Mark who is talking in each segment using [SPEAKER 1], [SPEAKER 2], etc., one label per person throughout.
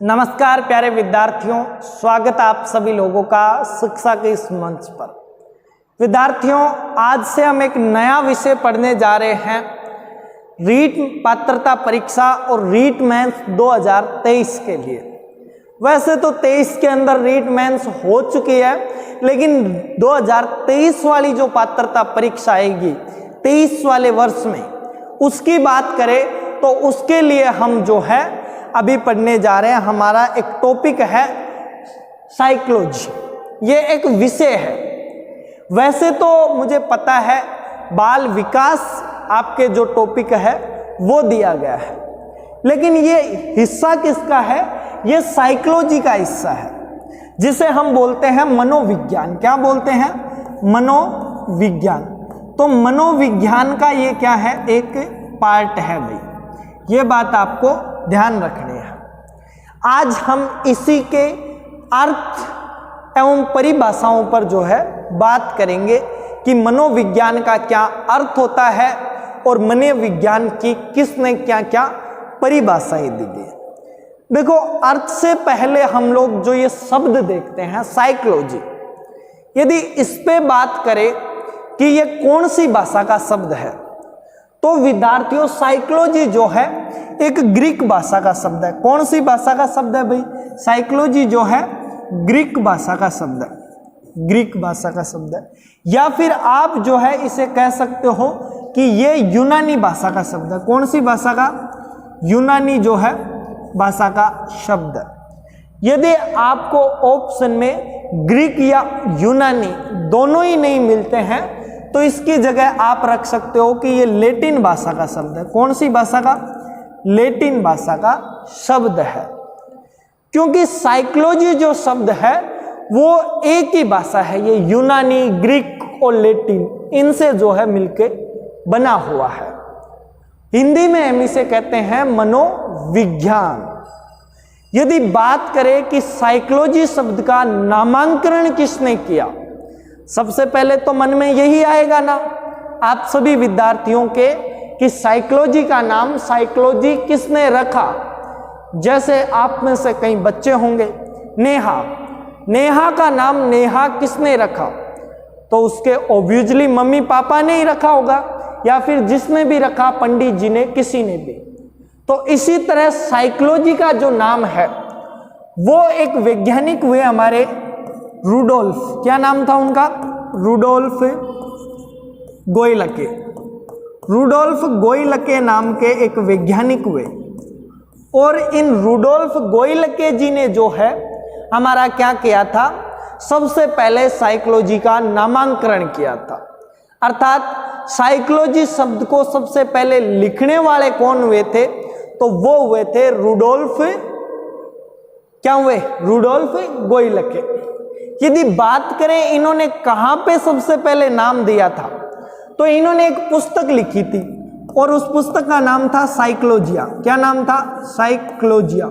[SPEAKER 1] नमस्कार प्यारे विद्यार्थियों, स्वागत आप सभी लोगों का शिक्षा के इस मंच पर। विद्यार्थियों, आज से हम एक नया विषय पढ़ने जा रहे हैं, रीट पात्रता परीक्षा और रीट मेंस 2023 के लिए। वैसे तो 23 के अंदर रीट मेंस हो चुकी है, लेकिन 2023 वाली जो पात्रता परीक्षा आएगी 23 वाले वर्ष में, उसकी बात करें तो उसके लिए हम जो है अभी पढ़ने जा रहे हैं। हमारा एक टॉपिक है साइकोलॉजी, ये एक विषय है। वैसे तो मुझे पता है बाल विकास आपके जो टॉपिक है वो दिया गया है, लेकिन ये हिस्सा किसका है? ये साइकोलॉजी का हिस्सा है, जिसे हम बोलते हैं मनोविज्ञान। क्या बोलते हैं? मनोविज्ञान। तो मनोविज्ञान का ये क्या है? एक पार्ट है भाई, ये बात आपको ध्यान रखनी है। आज हम इसी के अर्थ एवं परिभाषाओं पर जो है बात करेंगे कि मनोविज्ञान का क्या अर्थ होता है और मनोविज्ञान की किसने क्या क्या परिभाषाएं दी गई। देखो, अर्थ से पहले हम लोग जो ये शब्द देखते हैं साइकोलॉजी, यदि इस पे बात करें कि ये कौन सी भाषा का शब्द है, तो विद्यार्थियों साइकोलॉजी जो है एक ग्रीक भाषा का शब्द है। कौन सी भाषा का शब्द है भाई? साइकोलॉजी जो है ग्रीक भाषा का शब्द है, ग्रीक भाषा का शब्द है। या फिर आप जो है इसे कह सकते हो कि ये यूनानी भाषा का शब्द है। कौन सी भाषा का? यूनानी जो है भाषा का शब्द है। यदि आपको ऑप्शन में ग्रीक या यूनानी दोनों ही नहीं मिलते हैं, तो इसकी जगह आप रख सकते हो कि ये लैटिन भाषा का शब्द है। कौन सी भाषा का? लैटिन भाषा का शब्द है, क्योंकि साइकोलॉजी जो शब्द है वो एक ही भाषा है। ये यूनानी, ग्रीक और लैटिन, इनसे जो है मिलके बना हुआ है। हिंदी में हम इसे कहते हैं मनोविज्ञान। यदि बात करें कि साइकोलॉजी शब्द का नामांकन किसने किया, सबसे पहले तो मन में यही आएगा ना आप सभी विद्यार्थियों के कि साइकोलॉजी का नाम साइकोलॉजी किसने रखा। जैसे आप में से कई बच्चे होंगे, नेहा, नेहा का नाम नेहा किसने रखा? तो उसके ऑब्वियसली मम्मी पापा ने ही रखा होगा, या फिर जिसने भी रखा पंडित जी ने, किसी ने भी। तो इसी तरह साइकोलॉजी का जो नाम है वो एक वैज्ञानिक हुए हमारे रुडोल्फ। क्या नाम था उनका? रुडोल्फ गोयलके। रुडोल्फ गोयलके नाम के एक वैज्ञानिक हुए, और इन रुडोल्फ गोयलके जी ने जो है हमारा क्या किया था? सबसे पहले साइकोलॉजी का नामांकन किया था। अर्थात साइकोलॉजी शब्द को सबसे पहले लिखने वाले कौन हुए थे? तो वो हुए थे रुडोल्फ, क्या हुए? रुडोल्फ गोयलके। यदि बात करें इन्होंने कहां पे सबसे पहले नाम दिया था, तो इन्होंने एक पुस्तक लिखी थी, और उस पुस्तक का नाम था साइकोलॉजिया। क्या नाम था? साइकोलॉजिया,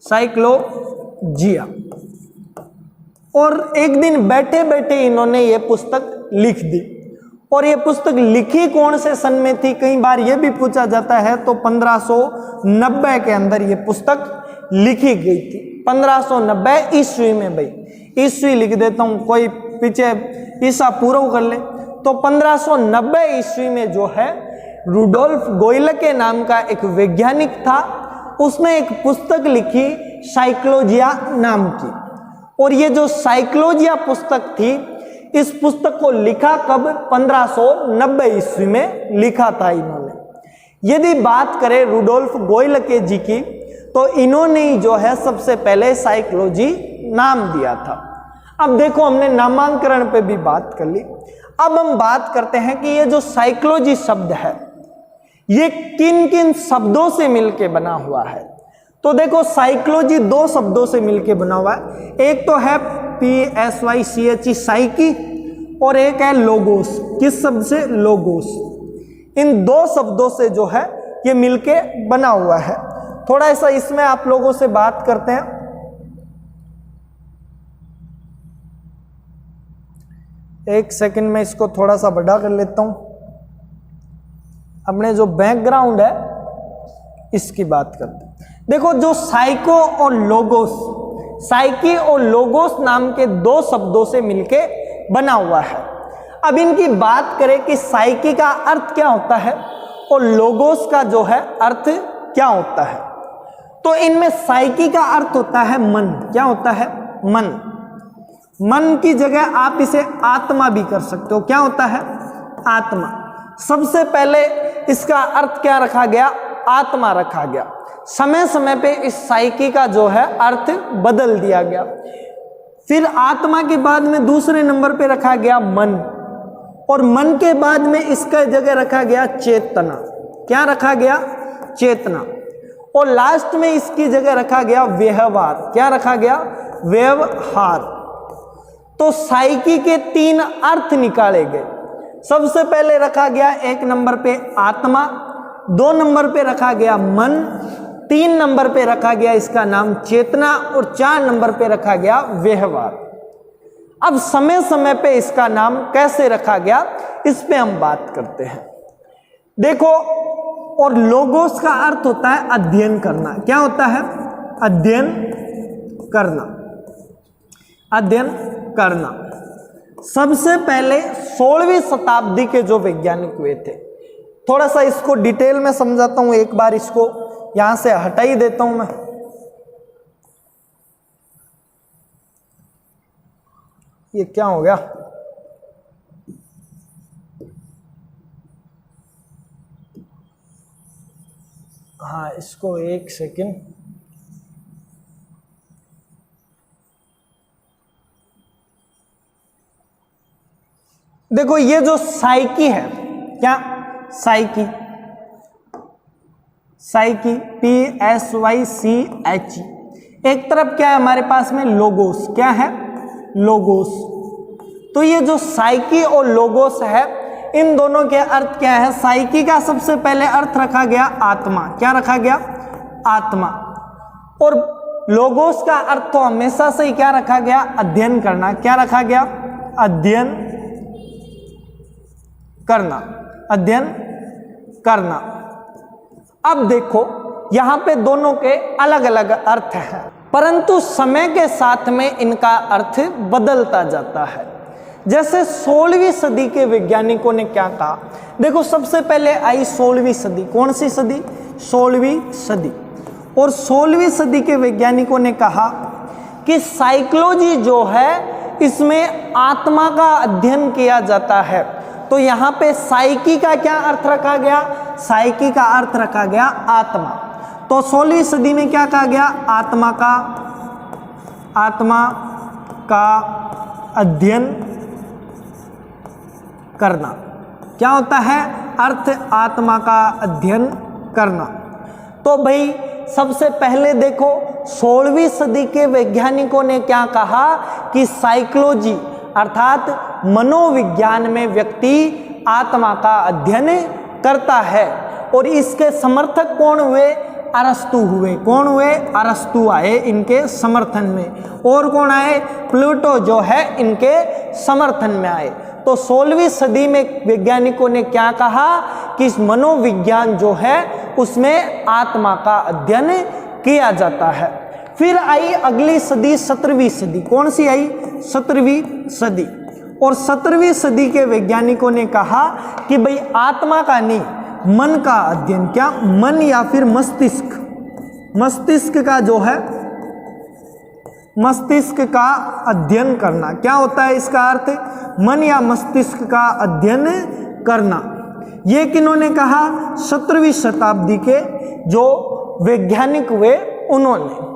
[SPEAKER 1] साइकोलॉजिया। और एक दिन बैठे बैठे इन्होंने ये पुस्तक लिख दी। और ये पुस्तक लिखी कौन से सन में थी? कई बार ये भी पूछा जाता है। तो 1590 के अंदर ये पुस्तक लिखी गई थी। 1590 ईस्वी में। भाई ईस्वी लिख देता हूं, कोई पीछे ईसा पूर्व कर ले। तो 1590 ईस्वी में जो है रुडोल्फ गोयलके नाम का एक वैज्ञानिक था, उसने एक पुस्तक लिखी साइकोलॉजिया नाम की। और ये जो साइकोलॉजिया पुस्तक थी, इस पुस्तक को लिखा कब? 1590 ईस्वी में लिखा था इन्होंने। यदि बात करें रुडोल्फ गोयलके जी की, तो इन्होंने ही जो है सबसे पहले साइकोलॉजी नाम दिया था। अब देखो, हमने नामांकन पे भी बात कर ली। अब हम बात करते हैं कि ये जो साइकोलॉजी शब्द है ये किन किन शब्दों से मिलके बना हुआ है। तो देखो, साइकोलॉजी दो शब्दों से मिलके बना हुआ है। एक तो है PSYCHE साइकी, और एक है लोगोस। किस शब्द से? लोगोस। इन दो शब्दों से जो है ये मिलके बना हुआ है। थोड़ा सा इसमें आप लोगों से बात करते हैं। एक सेकंड में इसको थोड़ा सा बड़ा कर लेता हूं। अपने जो बैकग्राउंड है इसकी बात करते हैं। देखो जो साइको और लोगोस, साइकी और लोगोस नाम के दो शब्दों से मिलके बना हुआ है। अब इनकी बात करें कि साइकी का अर्थ क्या होता है और लोगोस का जो है अर्थ क्या होता है, तो इनमें साइकी का अर्थ होता है मन। क्या होता है? मन। मन की जगह आप इसे आत्मा भी कर सकते हो। क्या होता है? आत्मा। सबसे पहले इसका अर्थ क्या रखा गया? आत्मा रखा गया। समय समय पे इस साइकी का जो है अर्थ बदल दिया गया। फिर आत्मा के बाद में दूसरे नंबर पे रखा गया मन, और मन के बाद में इसका जगह रखा गया चेतना। क्या रखा गया? चेतना। और लास्ट में इसकी जगह रखा गया व्यवहार। क्या रखा गया? व्यवहार। तो साइकी के 3 अर्थ निकाले गए। सबसे पहले रखा गया 1 नंबर पे आत्मा, 2 नंबर पे रखा गया मन, 3 नंबर पे रखा गया इसका नाम चेतना, और 4 नंबर पे रखा गया व्यवहार। अब समय समय पे इसका नाम कैसे रखा गया, इस पे हम बात करते हैं। देखो, और लोगोस का अर्थ होता है अध्ययन करना। क्या होता है? अध्ययन करना। अध्ययन करना। सबसे पहले 16वीं शताब्दी के जो वैज्ञानिक हुए थे, थोड़ा सा इसको डिटेल में समझाता हूं, एक बार इसको यहां से हटा ही देता हूं मैं। ये क्या हो गया? हाँ, इसको 1 सेकंड। देखो, ये जो साइकी है, क्या? Psyche, psyche PSYCH। एक तरफ क्या है हमारे पास में? लोगोस। क्या है? लोगोस। तो ये जो साइकी और लोगोस है, इन दोनों के अर्थ क्या है? साइकी का सबसे पहले अर्थ रखा गया आत्मा। क्या रखा गया? आत्मा। और लोगोस का अर्थ तो हमेशा से ही क्या रखा गया? अध्ययन करना। क्या रखा गया? अध्ययन करना। अध्ययन करना। अब देखो, यहां पे दोनों के अलग अलग अर्थ हैं, परंतु समय के साथ में इनका अर्थ बदलता जाता है। जैसे 16वीं सदी के वैज्ञानिकों ने क्या कहा? देखो, सबसे पहले आई 16वीं सदी। कौन सी सदी? 16वीं सदी। और 16वीं सदी के वैज्ञानिकों ने कहा कि साइकोलॉजी जो है, इसमें आत्मा का अध्ययन किया जाता है। तो यहां पे साइकी का क्या अर्थ रखा गया? साइकी का अर्थ रखा गया आत्मा। तो 16वीं सदी में क्या कहा गया? आत्मा का अध्ययन करना। क्या होता है? अर्थ आत्मा का अध्ययन करना। तो भाई, सबसे पहले देखो, 16वीं सदी के वैज्ञानिकों ने क्या कहा कि साइकोलॉजी अर्थात मनोविज्ञान में व्यक्ति आत्मा का अध्ययन करता है। और इसके समर्थक कौन हुए? अरस्तु हुए। कौन हुए? अरस्तु आए इनके समर्थन में। और कौन आए? प्लूटो जो है इनके समर्थन में आए। तो 16वीं सदी में वैज्ञानिकों ने क्या कहा कि मनोविज्ञान जो है उसमें आत्मा का अध्ययन किया जाता है। फिर आई अगली सदी, 17वीं सदी। कौन सी आई? 17वीं सदी। और 17वीं सदी के वैज्ञानिकों ने कहा कि भाई आत्मा का नहीं, मन का अध्ययन। क्या? मन या फिर मस्तिष्क। मस्तिष्क का जो है, मस्तिष्क का अध्ययन करना। क्या होता है इसका अर्थ? मन या मस्तिष्क का अध्ययन करना। ये किन्होंने कहा? 17वीं शताब्दी के जो वैज्ञानिक हुए उन्होंने।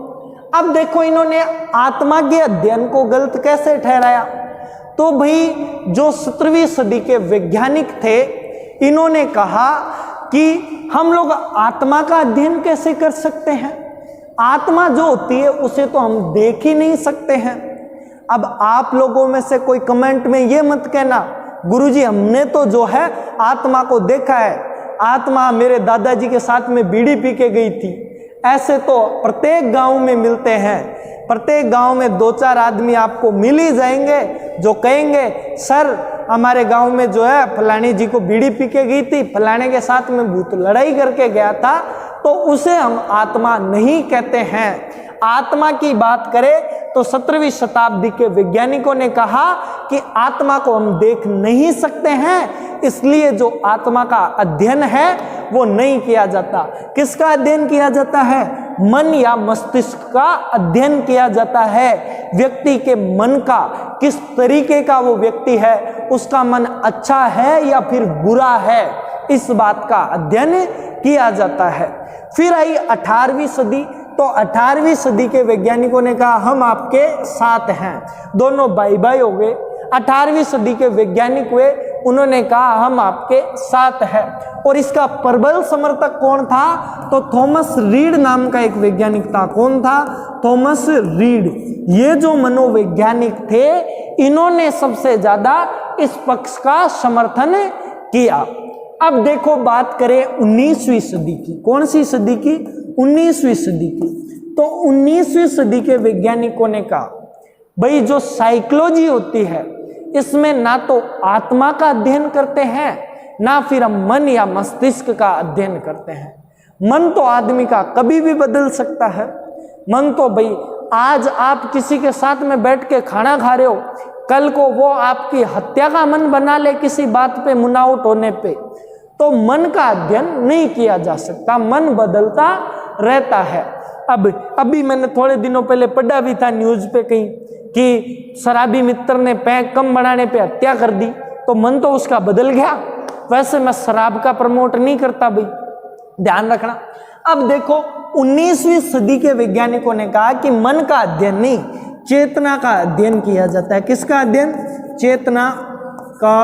[SPEAKER 1] अब देखो, इन्होंने आत्मा के अध्ययन को गलत कैसे ठहराया? तो भाई, जो 17वीं सदी के वैज्ञानिक थे, इन्होंने कहा कि हम लोग आत्मा का अध्ययन कैसे कर सकते हैं? आत्मा जो होती है उसे तो हम देख ही नहीं सकते हैं। अब आप लोगों में से कोई कमेंट में ये मत कहना, गुरुजी हमने तो जो है आत्मा को देखा है, आत्मा मेरे दादाजी के साथ में बीड़ी पी के गई थी। ऐसे तो प्रत्येक गांव में मिलते हैं, प्रत्येक गांव में 2-4 आदमी आपको मिल ही जाएंगे जो कहेंगे सर हमारे गांव में जो है फलानी जी को बीड़ी पी के गई थी, फलाने के साथ में भूत लड़ाई करके गया था, तो उसे हम आत्मा नहीं कहते हैं। आत्मा की बात करें तो 17वीं शताब्दी के वैज्ञानिकों ने कहा कि आत्मा को हम देख नहीं सकते हैं, इसलिए जो आत्मा का अध्ययन है वो नहीं किया जाता। किसका अध्ययन किया जाता है? मन या मस्तिष्क का अध्ययन किया जाता है। व्यक्ति के मन का, किस तरीके का वो व्यक्ति है, उसका मन अच्छा है या फिर बुरा है, इस बात का अध्ययन किया जाता है। फिर आई 18वीं सदी, तो 18वीं सदी के वैज्ञानिकों ने कहा हम आपके साथ हैं। दोनों भाई भाई हो गए। 18वीं सदी के वैज्ञानिक हुए, उन्होंने कहा हम आपके साथ हैं। और इसका प्रबल समर्थक कौन था? तो थॉमस रीड नाम का एक वैज्ञानिक था। कौन था? Thomas read. ये जो मनोवैज्ञानिक थे, इन्होंने सबसे ज्यादा इस पक्ष का समर्थन किया। अब देखो बात करें 19वीं सदी की। कौन सी सदी की? 19वीं सदी की। तो 19वीं सदी के वैज्ञानिकों ने कहा भाई जो साइकोलॉजी होती है इसमें ना तो आत्मा का अध्ययन करते हैं, ना फिर हम मन या मस्तिष्क का अध्ययन करते हैं। मन तो आदमी का कभी भी बदल सकता है। मन तो भाई आज आप किसी के साथ में बैठ के खाना खा रहे हो, कल को वो आपकी हत्या का मन बना ले किसी बात पे मुनाउट होने पे, तो मन का अध्ययन नहीं किया जा सकता। मन बदलता रहता है। अब अभी मैंने थोड़े दिनों पहले पढ़ा भी था न्यूज पे कहीं कि शराबी मित्र ने पैक कम बढ़ाने पे हत्या कर दी, तो मन तो उसका बदल गया। वैसे मैं शराब का प्रमोट नहीं करता भाई, ध्यान रखना। अब देखो 19वीं सदी के वैज्ञानिकों ने कहा कि मन का अध्ययन नहीं, चेतना का अध्ययन किया जाता है। किसका अध्ययन? चेतना का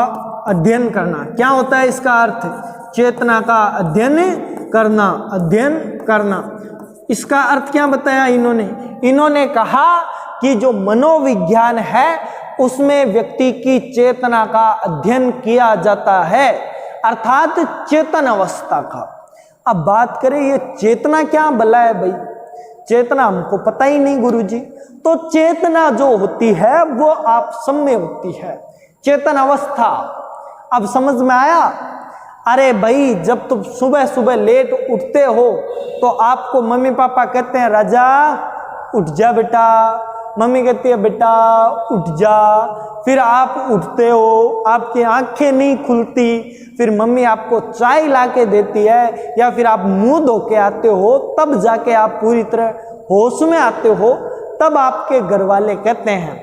[SPEAKER 1] अध्ययन करना। क्या होता है इसका अर्थ? चेतना का अध्ययन करना, अध्ययन करना। इसका अर्थ क्या बताया इन्होंने? इन्होंने कहा कि जो मनोविज्ञान है उसमें व्यक्ति की चेतना का अध्ययन किया जाता है, अर्थात चेतन अवस्था का। अब बात करें ये चेतना क्या भला है भाई? चेतना हमको पता ही नहीं गुरुजी। तो चेतना जो होती है वो आप सब में होती है, चेतन अवस्था। अब समझ में आया? अरे भाई जब तुम सुबह सुबह लेट उठते हो तो आपको मम्मी पापा कहते हैं राजा उठ जा बेटा, मम्मी कहती है बेटा उठ जा, फिर आप उठते हो, आपकी आंखें नहीं खुलती, फिर मम्मी आपको चाय ला के देती है या फिर आप मुंह धो के आते हो, तब जाके आप पूरी तरह होश में आते हो। तब आपके घर वाले कहते हैं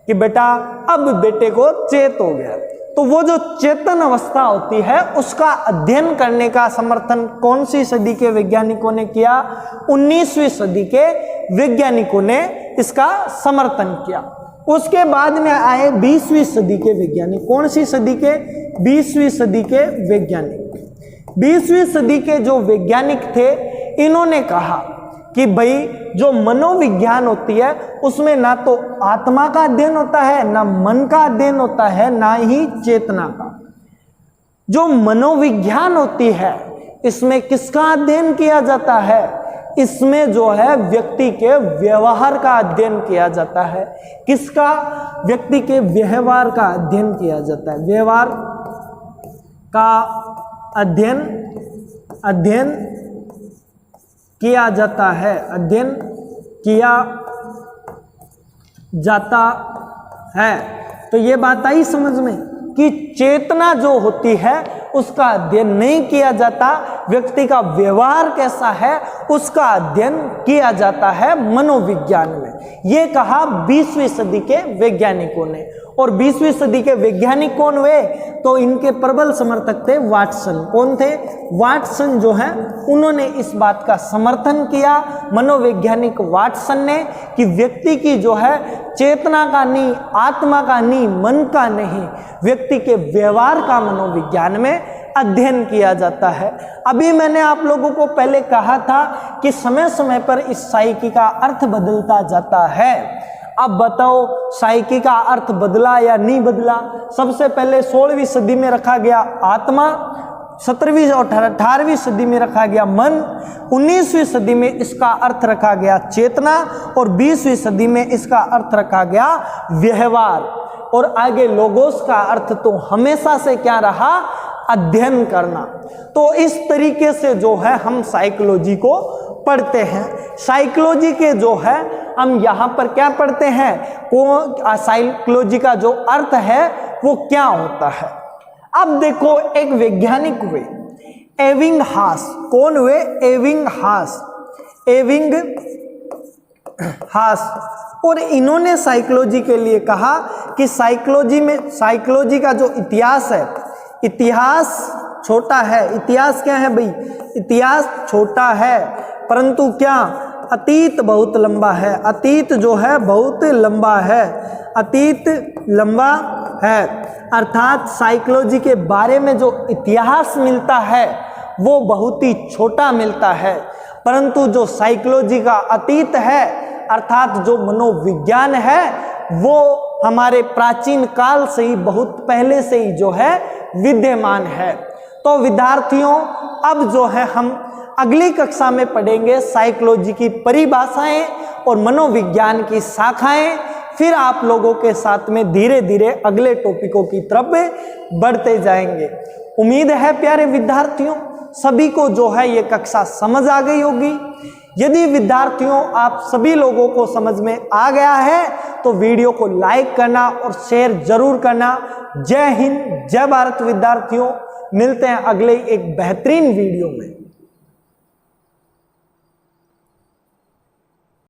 [SPEAKER 1] कि बेटा अब बेटे को चेत हो गया। तो वो जो चेतन अवस्था होती है उसका अध्ययन करने का समर्थन कौन सी सदी के वैज्ञानिकों ने किया? 19वीं सदी के वैज्ञानिकों ने इसका समर्थन किया। उसके बाद में आए 20वीं सदी के वैज्ञानिक। कौन सी सदी के? 20वीं सदी के वैज्ञानिक। 20वीं सदी के जो वैज्ञानिक थे इन्होंने कहा कि भाई जो मनोविज्ञान होती है उसमें ना तो आत्मा का अध्ययन होता है, ना मन का अध्ययन होता है, ना ही चेतना का। जो मनोविज्ञान होती है इसमें किसका अध्ययन किया जाता है? इसमें जो है व्यक्ति के व्यवहार का अध्ययन किया जाता है। किसका? व्यक्ति के व्यवहार का अध्ययन किया जाता है। व्यवहार का अध्ययन किया जाता है, अध्ययन किया जाता है। तो ये बात आई समझ में कि चेतना जो होती है उसका अध्ययन नहीं किया जाता, व्यक्ति का व्यवहार कैसा है उसका अध्ययन किया जाता है मनोविज्ञान में। ये कहा 20वीं सदी के वैज्ञानिकों ने। और 20वीं सदी के वैज्ञानिक कौन हुए? तो इनके प्रबल समर्थक थे वाटसन। कौन थे? वाटसन जो है उन्होंने इस बात का समर्थन किया, मनोवैज्ञानिक वाटसन ने, कि व्यक्ति की जो है चेतना का नहीं, आत्मा का नहीं, मन का नहीं, व्यक्ति के व्यवहार का मनोविज्ञान में अध्ययन किया जाता है। अभी मैंने आप लोगों को पहले कहा था कि समय समय पर इस साइकी का अर्थ बदलता जाता है। अब बताओ साइकी का अर्थ बदला या नहीं बदला? सबसे पहले 16वीं सदी में रखा गया आत्मा, 17वीं और 18वीं सदी में रखा गया मन, 19वीं सदी में इसका अर्थ रखा गया चेतना और 20वीं सदी में इसका अर्थ रखा गया व्यवहार। और आगे लोगोस का अर्थ तो हमेशा से क्या रहा, अध्ययन करना। तो इस तरीके से जो है हम साइकोलॉजी को पढ़ते हैं। साइकोलॉजी के जो है हम यहाँ पर क्या पढ़ते हैं, साइकोलॉजी का जो अर्थ है वो क्या होता है। अब देखो एक वैज्ञानिक हुए एबिंगहास, कौन हुए, एबिंगहास, एबिंगहास, और इन्होंने साइकोलॉजी के लिए कहा कि साइकोलॉजी में, साइकोलॉजी का जो इतिहास है, इतिहास छोटा है। इतिहास क्या है भाई, इतिहास छोटा है परंतु क्या, अतीत बहुत लंबा है। अतीत जो है बहुत लंबा है, अतीत लंबा है। अर्थात साइकोलॉजी के बारे में जो इतिहास मिलता है वो बहुत ही छोटा मिलता है, परंतु जो साइकोलॉजी का अतीत है अर्थात जो मनोविज्ञान है वो हमारे प्राचीन काल से ही, बहुत पहले से ही जो है विद्यमान है। तो विद्यार्थियों अब जो है हम अगली कक्षा में पढ़ेंगे साइकोलॉजी की परिभाषाएं और मनोविज्ञान की शाखाएं। फिर आप लोगों के साथ में धीरे धीरे अगले टॉपिकों की तरफ बढ़ते जाएंगे। उम्मीद है प्यारे विद्यार्थियों सभी को जो है ये कक्षा समझ आ गई होगी। यदि विद्यार्थियों आप सभी लोगों को समझ में आ गया है तो वीडियो को लाइक करना और शेयर जरूर करना। जय हिंद, जय भारत विद्यार्थियों, मिलते हैं अगले एक बेहतरीन वीडियो में।